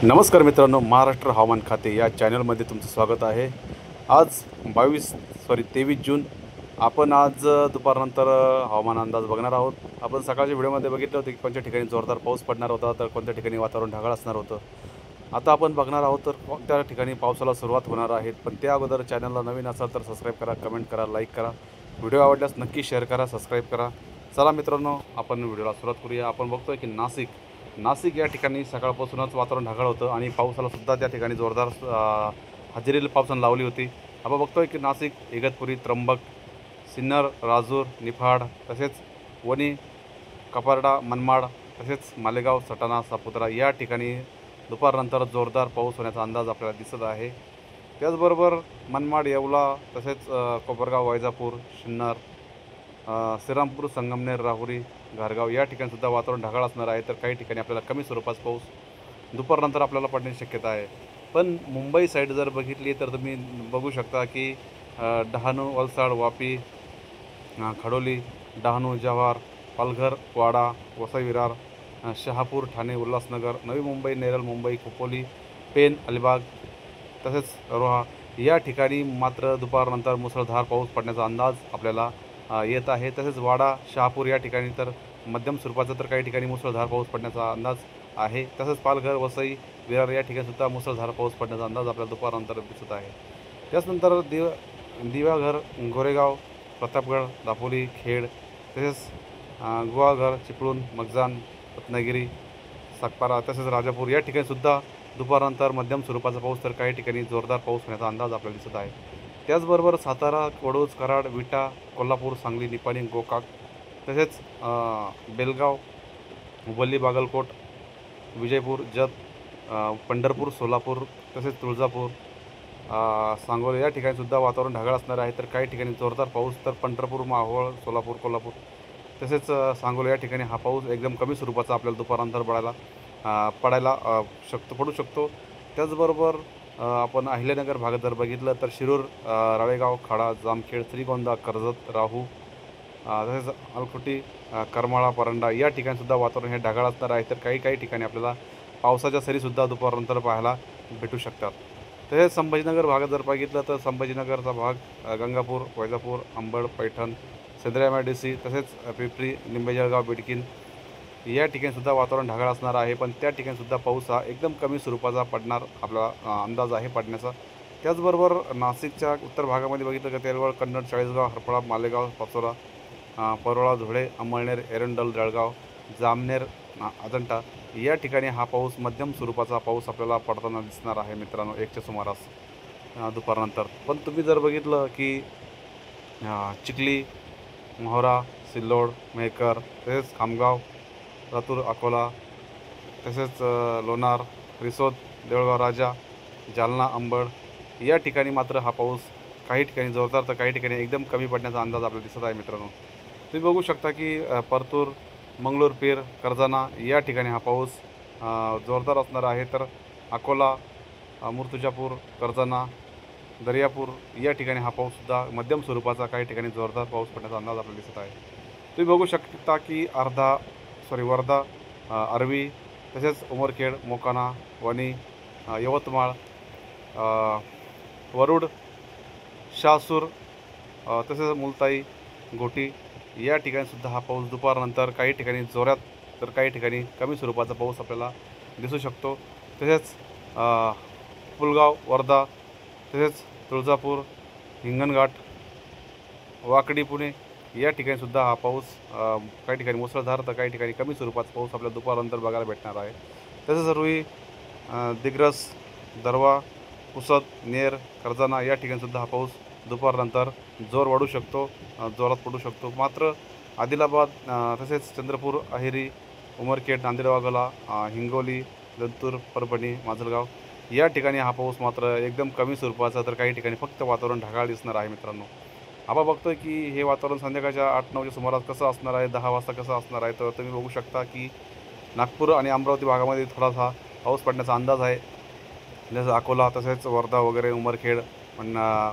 नमस्कार मित्रांनो, महाराष्ट्र हवामान खाते या चॅनलमध्ये तुमचं स्वागत आहे। आज 23 जून आपण आज दुपारनंतर हवामान अंदाज बघणार आहोत। आपण सकाळच्या व्हिडिओमध्ये बघितलं होतं की कोणत्या ठिकाणी जोरदार पाऊस पडणार होता, तर कोणत्या ठिकाणी वातावरण ढगाळ असणार होतं। आता आपण बघणार आहोत तर कोणत्या ठिकाणी पावसाला सुरुवात होणार आहे। पण त्या अगोदर चॅनलला नवीन असाल तर सबस्क्राईब करा, कमेंट करा, लाईक करा, व्हिडिओ आवडल्यास नक्की शेअर करा, सबस्क्राईब करा। चला मित्रांनो, आपण व्हिडिओला सुरुवात करूया। आपण बघतोय की नाशिक या ठिकाणी सकाळपासूनच वातावरण ढगाळ होतं आणि पावसाला सुद्धा त्या ठिकाणी जोरदार हजेरी पावसानं लावली होती। आपण बघतोय की नाशिक, इगतपुरी, त्र्यंबक, सिन्नर, राजूर, निफाड, तसेच वणी, कपारडा, मनमाड, तसेच मालेगाव, सटाणा, सापुतारा या ठिकाणी दुपारनंतर जोरदार पाऊस होण्याचा अंदाज आपल्याला दिसत आहे। त्याचबरोबर मनमाड, येवला, तसेच कोपरगाव, वैजापूर, सिन्नर, श्रीरामपूर, संगमनेर, राहुरी, घारगाव या ठिकाणीसुद्धा वातावरण ढगाळ असणार आहे। तर काही ठिकाणी आपल्याला कमी स्वरूपाचा पाऊस दुपारनंतर आपल्याला पडण्याची शक्यता आहे। पण मुंबई साईड जर बघितली तर तुम्ही बघू शकता की डहाणू, वलसाड, वापी, खडोली, डहाणू, जव्हार, पालघर, वाडा, वसई विरार, शहापूर, ठाणे, उल्हासनगर, नवी मुंबई, नेरळ, मुंबई, खोपोली, पेन, अलिबाग, तसेच रोहा या ठिकाणी मात्र दुपारनंतर मुसळधार पाऊस पडण्याचा अंदाज आपल्याला येत आहे। तसेच वाडा, शहापूर या ठिकाणी तर मध्यम स्वरूपाचा तर काही ठिकाणी मुसळधार पाऊस पडण्याचा अंदाज आहे। तसंच पालघर, वसई, विरार या ठिकाणीसुद्धा मुसळधार पाऊस पडण्याचा अंदाज आपल्याला दुपारनंतर दिसत आहे। त्याचनंतर दिवाघर, गोरेगाव, प्रतापगड, दापोली, खेड, तसेच गुहागर, चिपळूण, मगजान, रत्नागिरी, सागपारा, तसेच राजापूर या ठिकाणीसुद्धा दुपारनंतर मध्यम स्वरूपाचा पाऊस तर काही ठिकाणी जोरदार पाऊस होण्याचा अंदाज आपल्याला दिसत आहे। त्याचबरोबर सातारा, वडोज, कराड, विटा, कोल्हापूर, सांगली, निपाणी, गोकाक, तसेच बेलगाव, हुबळी, बागलकोट, विजयपूर, जत, पंढरपूर, सोलापूर, तसेच तुळजापूर, सांगोला या ठिकाणीसुद्धा वातावरण ढगाळ असणार आहे। तर काही ठिकाणी जोरदार पाऊस तर पंढरपूर, मावळ, सोलापूर, कोल्हापूर, तसेच सांगोला या ठिकाणी हा पाऊस एकदम कमी स्वरूपाचा आपल्याला दुपारनंतर पडायला पडू शकतो। त्याचबरोबर आपण अहिल्यानगर भागात जर बघितलं तर शिरूर, राळेगाव, खाडा, जामखेड, श्रीगोंदा, कर्जत, राहू, तसेच अलकुटी, करमाळा, परंडा या ठिकाणीसुद्धा वातावरण हे ढगाळ असणार आहे। तर काही ठिकाणी आपल्याला पावसाच्या सरीसुद्धा दुपारनंतर पाहायला भेटू शकतात। तसेच संभाजीनगर भागात जर बघितलं तर संभाजीनगरचा भाग, गंगापूर, वैजापूर, अंबड, पैठण, सेंद्रा MIDC, तसेच पिंपरी, लिंबेजळगाव, बिडकीन या ठिकाणीसुद्धा वातावरण ढगाळ असणार आहे। पण त्या ठिकाणीसुद्धा पाऊस हा एकदम कमी स्वरूपाचा पडणार आपला अंदाज आहे पडण्याचा। त्याचबरोबर नाशिकच्या उत्तर भागामध्ये बघितलं तर तेलवड, कन्नड, चाळीसगाव, हरपळा, मालेगाव, पाचोरा, परोळा, धुळे, अंमळनेर, एरंडल, जळगाव, जामनेर, अजंठा या ठिकाणी हा पाऊस मध्यम स्वरूपाचा पाऊस आपल्याला पडताना दिसणार आहे मित्रांनो, 1च्या सुमारास दुपारनंतर। पण तुम्ही जर बघितलं की चिखली, मोहोरा, सिल्लोड, मेहकर, तसेच खामगाव, लातूर, अकोला, तसेच लोणार, रिसोद, देऊळगाव राजा, जालना, अंबड या ठिकाणी मात्र हा पाऊस काही ठिकाणी जोरदार तर काही ठिकाणी एकदम कमी पडण्याचा अंदाज आपल्याला दिसत आहे मित्रांनो। तुम्ही बघू शकता की परतूर, मंगळूर, पीर, कर्जाना या ठिकाणी हा पाऊस जोरदार असणार आहे। तर अकोला, मूर्तिजापूर, कर्जाना, दर्यापूर या ठिकाणी हा पाऊससुद्धा मध्यम स्वरूपाचा काही ठिकाणी जोरदार पाऊस पडण्याचा अंदाज आपल्याला दिसत आहे। तुम्ही बघू शकता की वर्धा, आर्वी, तसेच उमरखेड, मोकाना, वणी, यवतमाळ, वरुड, शासूर, तसेच मुलताई, घोटी या ठिकाणीसुद्धा हा पाऊस दुपारनंतर काही ठिकाणी जोरात तर काही ठिकाणी कमी स्वरूपाचा पाऊस आपल्याला दिसू शकतो। तसेच पुलगाव, वर्धा, तसेच तुळजापूर, हिंगणघाट, वाकडी, पुणे या ठिकाणीसुद्धा हा पाऊस काही ठिकाणी मुसळधार तर काही ठिकाणी कमी स्वरूपाचा पाऊस आपल्याला दुपारनंतर बघायला भेटणार आहे। तसेच रुई, दिग्रस, दरवा, पुसद, नेर, कर्जाना या ठिकाणीसुद्धा हा पाऊस दुपारनंतर जोर वाढू शकतो, जोरात पडू शकतो। मात्र आदिलाबाद, तसेच चंद्रपूर, अहेरी, उमरखेड, नांदेड, वाघोला, हिंगोली, दंतूर, परभणी, माजलगाव या ठिकाणी हा पाऊस मात्र एकदम कमी स्वरूपाचा तर काही ठिकाणी फक्त वातावरण ढगाळ दिसणार आहे मित्रांनो। आपण बघतोय की हे वातावरण संध्याकाळच्या 8-9च्या सुमारास कसं असणार आहे, 10 वाजता कसं असणार आहे। तर तुम्ही बघू शकता की नागपूर आणि अमरावती भागामध्ये थोडासा पाऊस पडण्याचा अंदाज आहे। जसं अकोला, तसेच वर्धा वगैरे, उमरखेड,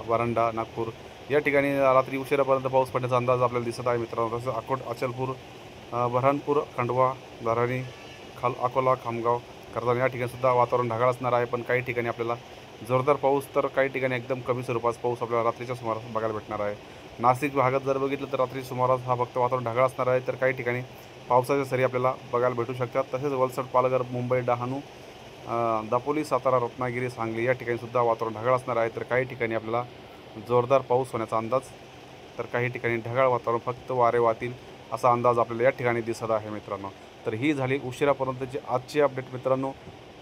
वारंडा, नागपूर या ठिकाणी रात्री उशिरापर्यंत पाऊस पडण्याचा अंदाज आपल्याला दिसत आहे मित्रांनो। तसं अचलपूर, बऱ्हाणपूर, खंडवा, धाराणी, अकोला, खामगाव करताना या ठिकाणी सुद्धा वातावरण ढगाळ असणार आहे, पण काही ठिकाणी आपल्याला जोरदार पाऊस तर काही ठिकाणी एकदम कमी स्वरूपाचा पाऊस आपल्याला रात्रीच्या सुमारास बघायला भेटणार आहे. नाशिक भागात जर बघितलं तर रात्री सुमारास हा फक्त वातावरण ढगाळ असणार आहे, तर काही ठिकाणी पावसाच्या सरी आपल्याला बघायला भेटू शकतात. तसेच वलसड, पालघर, मुंबई, डहाणू, दापोली, सातारा, रत्नागिरी, सांगली या ठिकाणी सुद्धा वातावरण ढगाळ असणार आहे, तर काही ठिकाणी आपल्याला जोरदार पाऊस होण्याचा अंदाज, तर काही ठिकाणी ढगाळ वातावरण, फक्त वारे वाहतील असा अंदाज आपल्याला या ठिकाणी दिसत आहे मित्रांनो. तर ही झाली उशिरापर्यंतची आजची अपडेट मित्रांनो.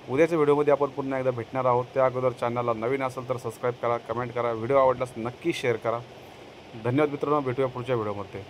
उद्याच्या व्हिडिओमध्ये आपण पुन्हा एकदा भेटणार आहोत. त्या अगोदर चॅनलला नवीन असेल तर सबस्क्राईब करा, कमेंट करा, व्हिडिओ आवडल्यास नक्की शेअर करा. धन्यवाद मित्रांनो, भेटूया पुढच्या व्हिडिओमध्ये.